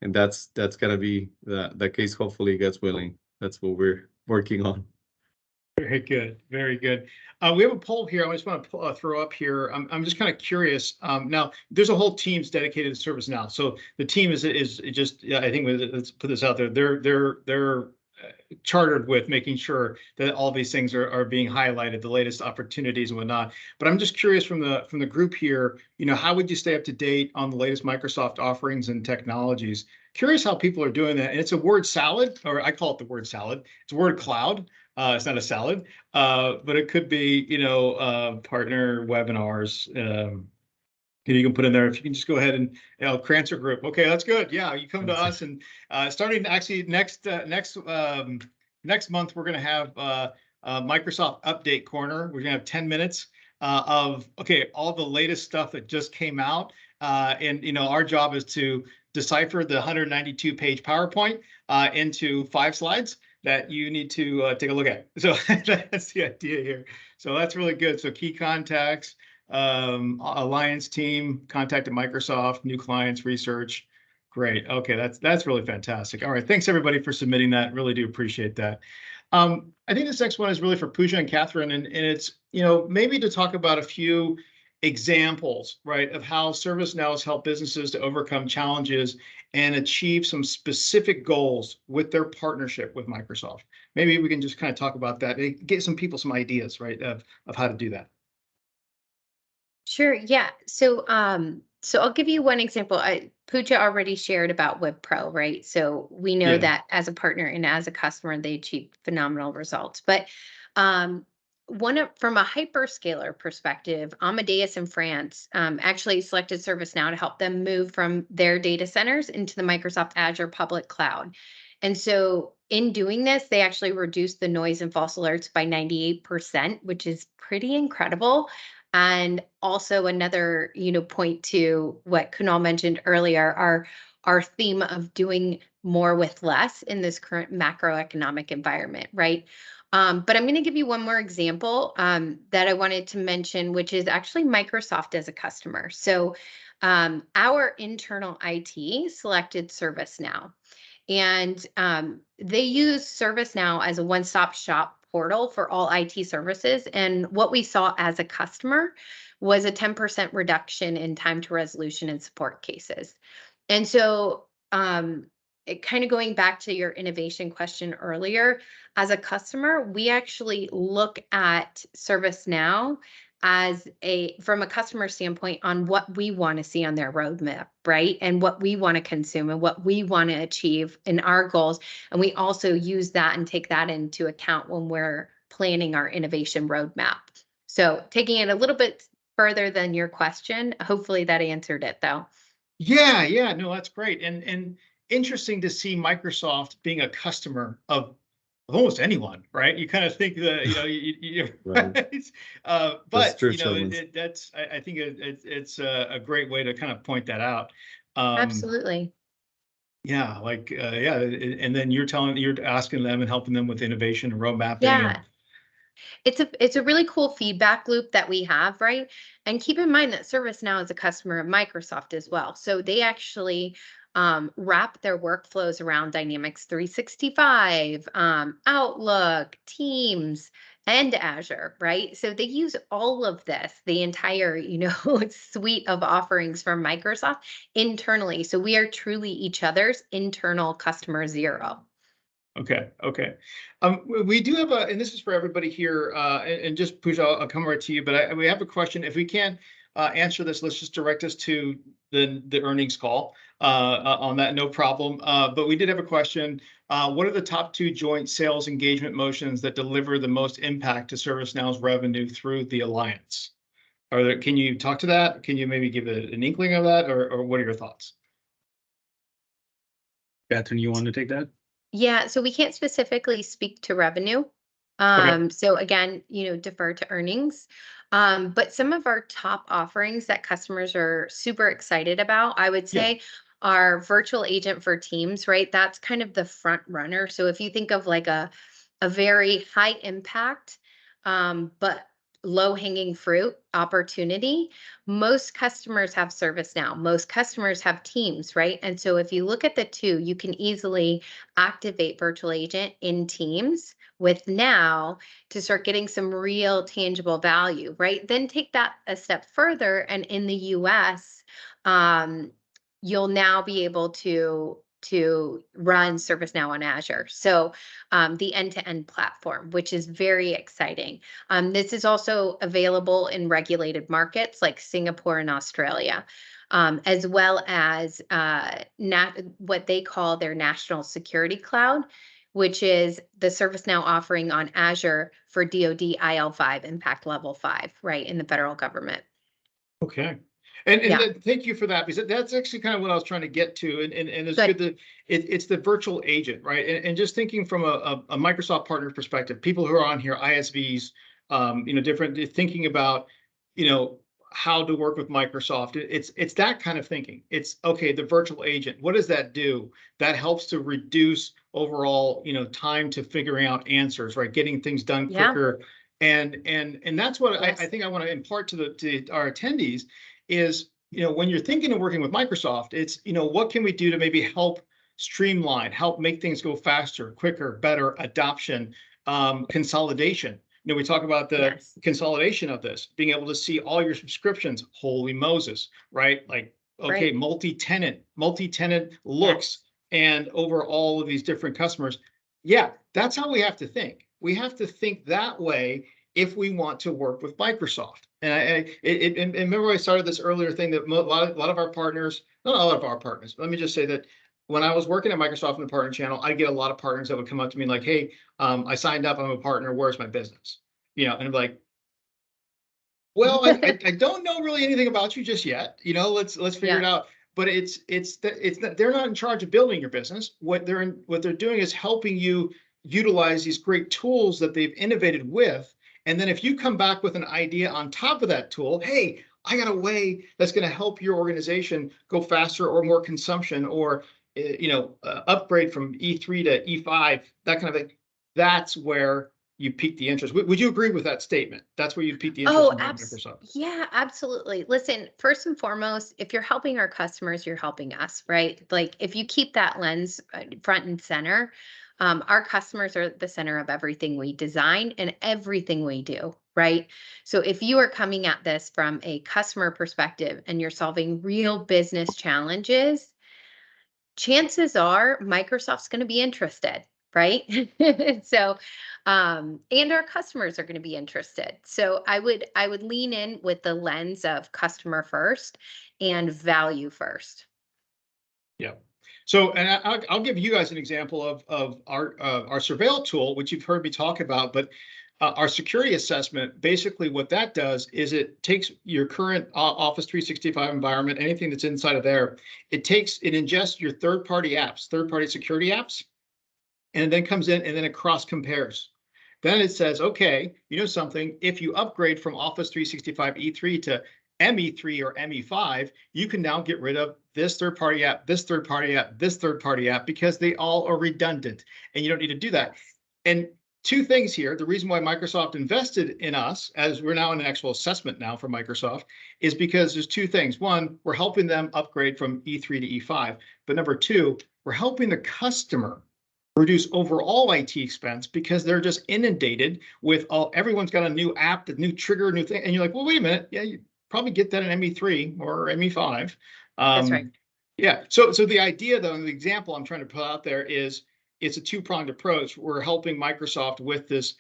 and that's gonna be the case. Hopefully, God's willing. That's what we're working on. Very good. Very good. We have a poll here. I just want to throw up here. I'm just kind of curious. Now, there's a whole team's dedicated to ServiceNow. So the team is just, yeah, I think let's put this out there. They're chartered with making sure that all these things are being highlighted, the latest opportunities and whatnot. But I'm just curious from the group here, how would you stay up to date on the latest Microsoft offerings and technologies? Curious how people are doing that. And it's a word salad, or I call it the word salad. It's a word cloud. It's not a salad, but it could be, partner webinars. You can put in there, if you can just go ahead and, Crancer group. Okay, that's good. Yeah, you come to us, and starting actually next month, we're going to have Microsoft Update Corner. We're going to have 10 minutes of, all the latest stuff that just came out. And, our job is to decipher the 192-page PowerPoint into 5 slides that you need to take a look at. So that's the idea here. So that's really good. So key contacts, alliance team, contact at Microsoft, new clients, research. Great. Okay, that's really fantastic. All right, thanks everybody for submitting that. Really do appreciate that. I think this next one is really for Pooja and Catherine, and it's maybe to talk about a few examples, right, of how ServiceNow has helped businesses to overcome challenges and achieve some specific goals with their partnership with Microsoft. Maybe we can just kind of talk about that and get some people some ideas, right, of how to do that. Sure. Yeah. So I'll give you one example. Pooja already shared about WebPro, right? So we know that as a partner and as a customer, they achieve phenomenal results. But from a hyperscaler perspective, Amadeus in France actually selected ServiceNow to help them move from their data centers into the Microsoft Azure public cloud. And so in doing this, they actually reduced the noise and false alerts by 98%, which is pretty incredible. And also another, point to what Kunal mentioned earlier, our theme of doing more with less in this current macroeconomic environment, right? But I'm going to give you one more example that I wanted to mention, which is actually Microsoft as a customer. So our internal IT selected ServiceNow, and they use ServiceNow as a one-stop shop portal for all IT services. And what we saw as a customer was a 10% reduction in time to resolution and support cases. And so it kind of going back to your innovation question earlier, as a customer, we actually look at ServiceNow as from a customer standpoint on what we want to see on their roadmap, right? And what we want to consume and what we want to achieve in our goals. And we also use that and take that into account when we're planning our innovation roadmap. So taking it a little bit further than your question, hopefully that answered it though. Yeah, no, that's great. And interesting to see Microsoft being a customer of almost anyone, right? You kind of think that, right. But true, I think it's a great way to kind of point that out. Absolutely. Yeah, and then you're asking them and helping them with innovation and road mapping. Yeah. It's a really cool feedback loop that we have, right? And keep in mind that ServiceNow is a customer of Microsoft as well. So they actually wrap their workflows around Dynamics 365, Outlook, Teams, and Azure, right? So they use all of this, the entire, suite of offerings from Microsoft internally. So we are truly each other's internal customer zero. Okay. We do have and this is for everybody here, and just Pooja, I'll come right to you, but we have a question. If we can't answer this, let's just direct us to the earnings call on that, no problem. But we did have a question. What are the top 2 joint sales engagement motions that deliver the most impact to ServiceNow's revenue through the alliance? Can you talk to that? Can you maybe give an inkling of that, or what are your thoughts? Catherine, you want to take that? Yeah, so we can't specifically speak to revenue. So again, defer to earnings. But some of our top offerings that customers are super excited about, I would say, are virtual agent for teams, right? That's kind of the front runner. So if you think of like a very high impact, but low hanging fruit opportunity, most customers have ServiceNow. Most customers have Teams, right? And so if you look at the two, you can easily activate virtual agent in Teams with Now to start getting some real tangible value, right? Then take that a step further, and in the US, you'll now be able to run ServiceNow on Azure. So the end-to-end platform, which is very exciting. This is also available in regulated markets like Singapore and Australia, as well as what they call their national security cloud, which is the ServiceNow offering on Azure for DoD IL5 impact level 5, right, in the federal government. Okay. And Yeah. thank you for that, because that's actually kind of what I was trying to get to. And it's Good. good that it's the virtual agent, right? And just thinking from a Microsoft partner perspective, people who are on here, ISVs, different thinking about, how to work with Microsoft. It's that kind of thinking. It's okay, the virtual agent, what does that do? That helps to reduce overall, time to figuring out answers, right? Getting things done Yeah. quicker. And that's what Yes. I think I want to impart to our attendees is, when you're thinking of working with Microsoft, it's, what can we do to maybe help streamline, help make things go faster, quicker, better, adoption, consolidation. We talk about the Yes. consolidation of this, being able to see all your subscriptions. Holy Moses, right? Like, okay, Right. multi-tenant looks, Yes. and over all of these different customers. Yeah, that's how we have to think. We have to think that way if we want to work with Microsoft. And and remember I started this earlier thing that a lot of our partners, not all of our partners, let me just say that when I was working at Microsoft in the partner channel, I get a lot of partners that would come up to me like, hey, I signed up, I'm a partner, where's my business? And I'm like, well, I don't know really anything about you just yet. Let's figure it out. But they're not in charge of building your business. What they're doing is helping you utilize these great tools that they've innovated with. And then if you come back with an idea on top of that tool, hey, I got a way that's going to help your organization go faster or more consumption, or upgrade from E3 to E5, that kind of thing. That's where you pique the interest. Would you agree with that statement? That's where you pique the interest in Microsoft. Yeah, absolutely. Listen, first and foremost, if you're helping our customers, you're helping us, right? Like if you keep that lens front and center, our customers are the center of everything we design and everything we do, right? So if you are coming at this from a customer perspective and you're solving real business challenges, chances are Microsoft's going to be interested, right? So, and our customers are going to be interested. So I would lean in with the lens of customer first and value first. Yeah. So, and I'll give you guys an example of our Surveil tool, which you've heard me talk about, but our security assessment, basically what that does is it takes your current Office 365 environment, anything that's inside of there, it ingests your third-party apps, third-party security apps, and then comes in and then it cross compares. Then it says, okay, something, if you upgrade from Office 365 E3 to ME3 or ME5, you can now get rid of this third-party app, this third-party app, this third-party app, because they all are redundant and you don't need to do that. And two things here. The reason why Microsoft invested in us, as we're now in an actual assessment now for Microsoft, is because there's two things. One, we're helping them upgrade from E3 to E5. But number two, we're helping the customer reduce overall IT expense, because they're just inundated with everyone's got a new app, the new trigger, new thing. And you're like, well, wait a minute. Yeah, you probably get that in ME3 or ME5. That's right. Yeah. So the idea, though, and the example I'm trying to put out there is, it's a two-pronged approach. We're helping Microsoft with this,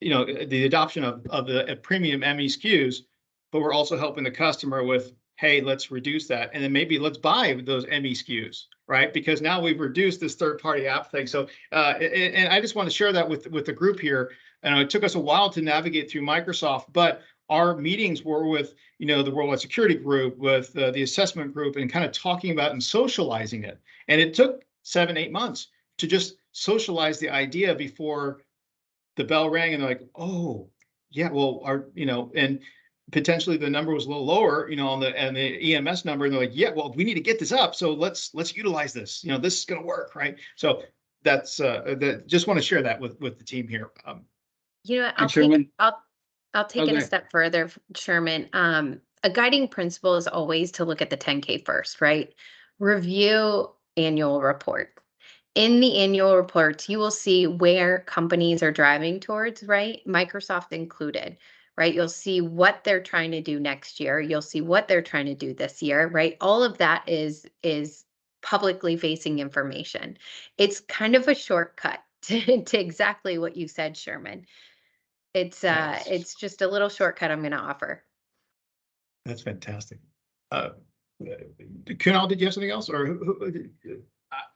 the adoption of the premium ME SKUs, but we're also helping the customer with, hey, let's reduce that. And then maybe let's buy those ME SKUs, right? Because now we've reduced this third-party app thing. So, and I just want to share that with the group here. And it took us a while to navigate through Microsoft, but our meetings were with, the Worldwide Security Group, with the assessment group, and kind of talking about and socializing it. And it took 7-8 months to just socialize the idea before the bell rang and they're like, oh, yeah, well, and potentially the number was a little lower, on the EMS number. And they're like, yeah, well, we need to get this up. So let's utilize this. This is going to work, right? So that's just want to share that with the team here. I'll take it a step further, Sherman. A guiding principle is always to look at the 10K first, right? Review annual report. in the annual reports, you will see where companies are driving towards, right? Microsoft included, right? You'll see what they're trying to do next year. You'll see what they're trying to do this year, right? All of that is publicly facing information. It's kind of a shortcut to exactly what you said, Sherman. It's Yes. it's just a little shortcut I'm going to offer. That's fantastic. Kunal, did you have something else, or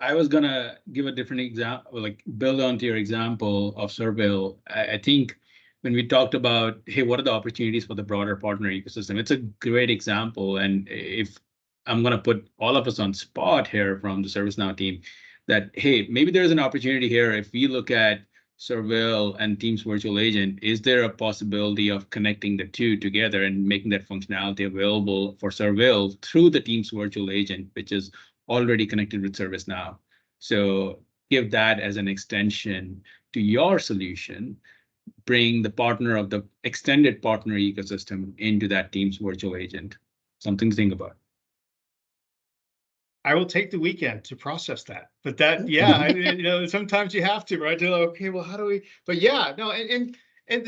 I was gonna give a different example, like build onto your example of Servil. I think when we talked about, hey, what are the opportunities for the broader partner ecosystem? It's a great example. And if I'm gonna put all of us on spot here from the ServiceNow team, that hey, maybe there's an opportunity here if we look at Servil and Teams Virtual Agent, is there a possibility of connecting the two together and making that functionality available for Servil through the Teams Virtual Agent, which is already connected with ServiceNow? So give that as an extension to your solution, bring the partner of the extended partner ecosystem into that Teams Virtual Agent. Something to think about. I will take the weekend to process that. But that, yeah, I mean, you know, sometimes you have to, right? You're like, okay, well, how do we? But yeah, no, and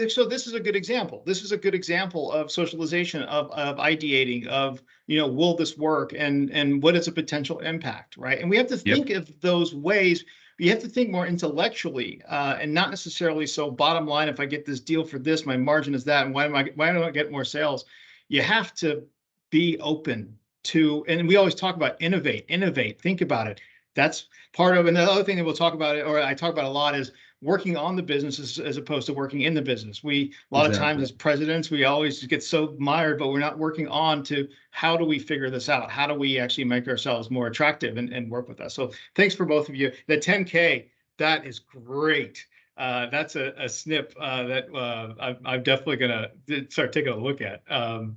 so this is a good example. This is a good example of socialization, of ideating, of, you know, will this work, and what is a potential impact, right? And we have to think of those ways. You have to think more intellectually, and not necessarily so bottom line. If I get this deal for this, my margin is that, and why don't I get more sales? You have to be open to, and we always talk about innovate, think about it. That's part of, and the other thing that we'll talk about, or I talk about a lot, is working on the business as opposed to working in the business. A lot of times as presidents, we always get so mired, but we're not working on to how do we figure this out? How do we actually make ourselves more attractive and work with us? So thanks for both of you. The 10K, that is great. That's a snip that I'm definitely gonna start taking a look at,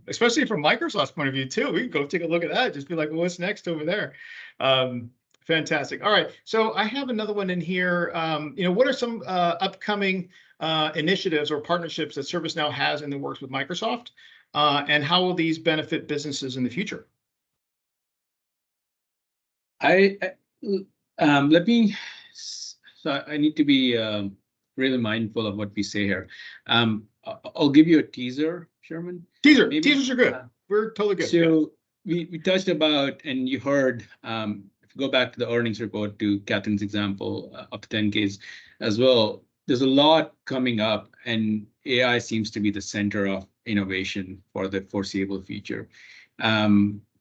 especially from Microsoft's point of view too. We can go take a look at that. Just be like, well, what's next over there? Fantastic. All right, so I have another one in here. You know, what are some upcoming initiatives or partnerships that ServiceNow has in the works with Microsoft, and how will these benefit businesses in the future? Let me. So I need to be really mindful of what we say here. I'll give you a teaser, Sherman. Teasers are good. We're totally good. So we touched about, and you heard, if you go back to the earnings report, to Catherine's example of the 10Ks as well, there's a lot coming up, and AI seems to be the center of innovation for the foreseeable future.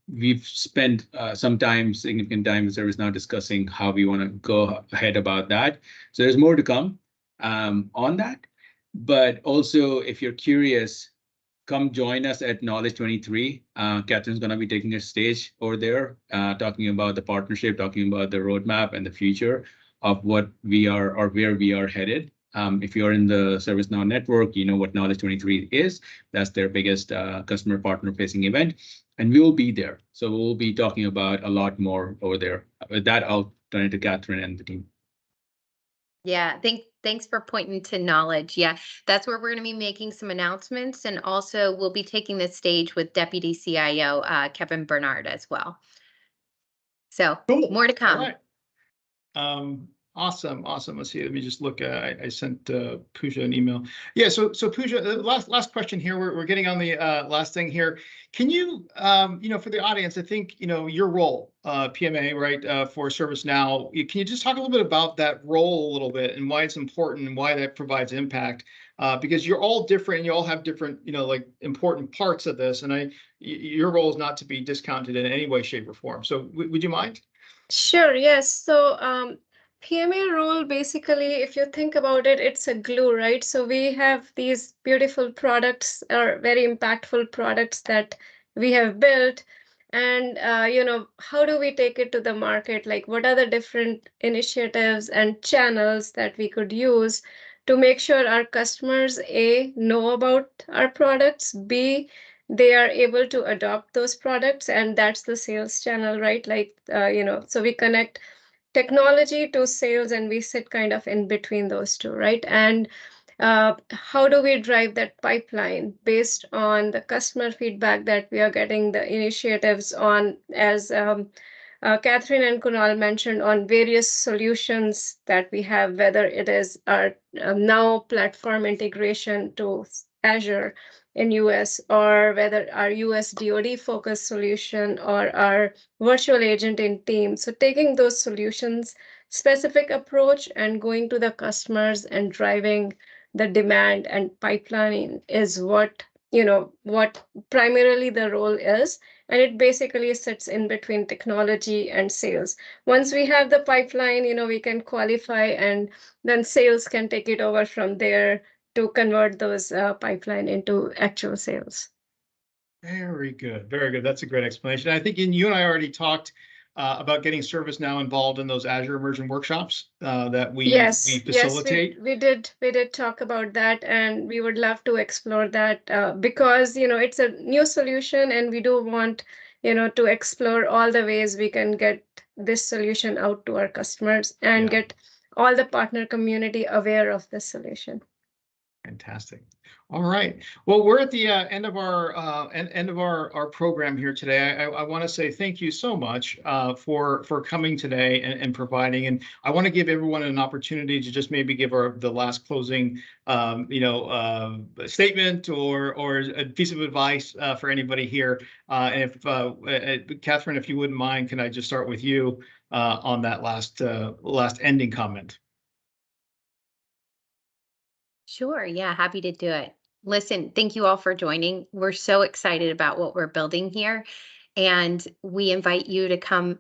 We've spent significant time with ServiceNow discussing how we want to go ahead about that. So there's more to come on that. But also, if you're curious, come join us at Knowledge 23. Catherine's going to be taking a stage over there, talking about the partnership, talking about the roadmap and the future of what we are, or where we are headed. If you're in the ServiceNow network, you know what Knowledge 23 is. That's their biggest customer partner facing event. And we will be there. So we'll be talking about a lot more over there. With that, I'll turn it to Catherine and the team. Yeah, thanks for pointing to Knowledge. Yeah, that's where we're going to be making some announcements. And also we'll be taking the stage with Deputy CIO Kevin Bernard as well. So cool. More to come. All right. Awesome. Let's see. Let me just look. I sent Pooja an email. Yeah. So Pooja, last question here. We're getting on the last thing here. Can you, you know, for the audience, I think, you know, your role, PMA, right, for ServiceNow. Can you just talk a little bit about that role a little bit and why it's important and why that provides impact? Because you're all different and you all have different, you know, like important parts of this. And your role is not to be discounted in any way, shape, or form. So would you mind? Sure. Yes. So PMA role, basically, if you think about it, it's a glue, right? So we have these beautiful products, or very impactful products that we have built. And, you know, how do we take it to the market? Like, what are the different initiatives and channels that we could use to make sure our customers, A, know about our products, B, they are able to adopt those products, and that's the sales channel, right? Like, you know, so we connect technology to sales, and we sit kind of in between those two, right? And how do we drive that pipeline based on the customer feedback that we are getting, the initiatives on, as Catherine and Kunal mentioned on various solutions that we have, whether it is our Now platform integration to Azure in US, or whether our US DoD focused solution or our virtual agent in Teams. So taking those solutions specific approach and going to the customers and driving the demand and pipelining is what what primarily the role is, and it basically sits in between technology and sales. Once we have the pipeline, we can qualify, and then sales can take it over from there to convert those pipeline into actual sales. Very good. Very good. That's a great explanation. I think you and I already talked about getting ServiceNow involved in those Azure immersion workshops that we facilitate. Yes, we did talk about that, and we would love to explore that because it's a new solution, and we do want to explore all the ways we can get this solution out to our customers and get all the partner community aware of this solution. Fantastic. All right. Well, we're at the end of our program here today. I want to say thank you so much for coming today and providing. And I want to give everyone an opportunity to just maybe give the last closing, statement or a piece of advice for anybody here. And if Catherine, if you wouldn't mind, can I just start with you on that last ending comment? Sure. Yeah, happy to do it. Listen, thank you all for joining. We're so excited about what we're building here, and we invite you to come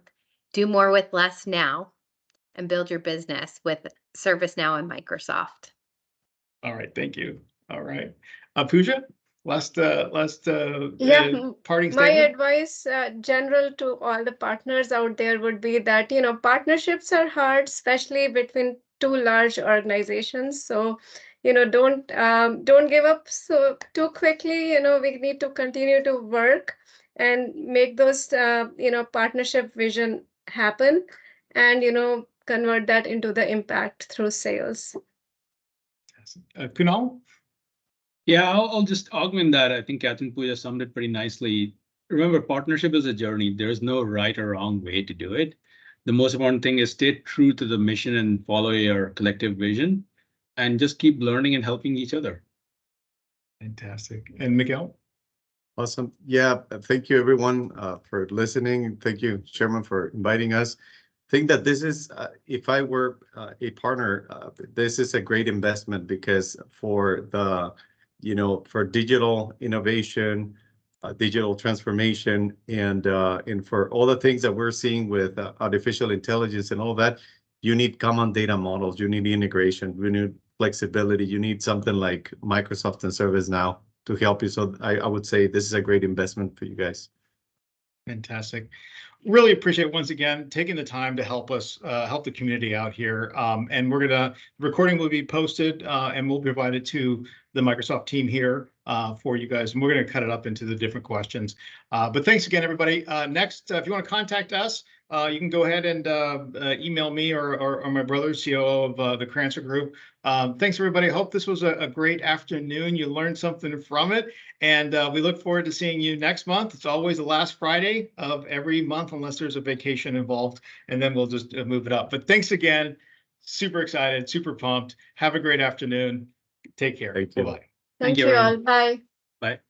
do more with less now and build your business with ServiceNow and Microsoft. All right. Thank you. All right. Pooja, last parting statement. My advice general to all the partners out there would be that partnerships are hard, especially between two large organizations. So don't give up so too quickly. We need to continue to work and make those partnership vision happen, and convert that into the impact through sales. Kunal? Yeah, I'll just augment that. I think Catherine Pooja summed it pretty nicely. Remember, partnership is a journey. There's no right or wrong way to do it. The most important thing is stay true to the mission and follow your collective vision, and just keep learning and helping each other. Fantastic. And Miguel? Awesome. Yeah, thank you everyone for listening. Thank you, Chairman, for inviting us. I think that this is, if I were a partner, this is a great investment, because for for digital innovation, digital transformation, and for all the things that we're seeing with artificial intelligence and all that, you need common data models, you need integration, you need flexibility, you need something like Microsoft and ServiceNow to help you. So I would say this is a great investment for you guys. Fantastic. Really appreciate once again taking the time to help us help the community out here. And recording will be posted and we'll provide it to the Microsoft team here for you guys. And we're going to cut it up into the different questions. But thanks again, everybody. Next, if you want to contact us, you can go ahead and email me or my brother, COO of the Crancer Group. Thanks, everybody. I hope this was a great afternoon. You learned something from it. And we look forward to seeing you next month. It's always the last Friday of every month, unless there's a vacation involved. And then we'll just move it up. But thanks again. Super excited, super pumped. Have a great afternoon. Take care. Thank you. Bye-bye. Thank you all. Bye. Bye.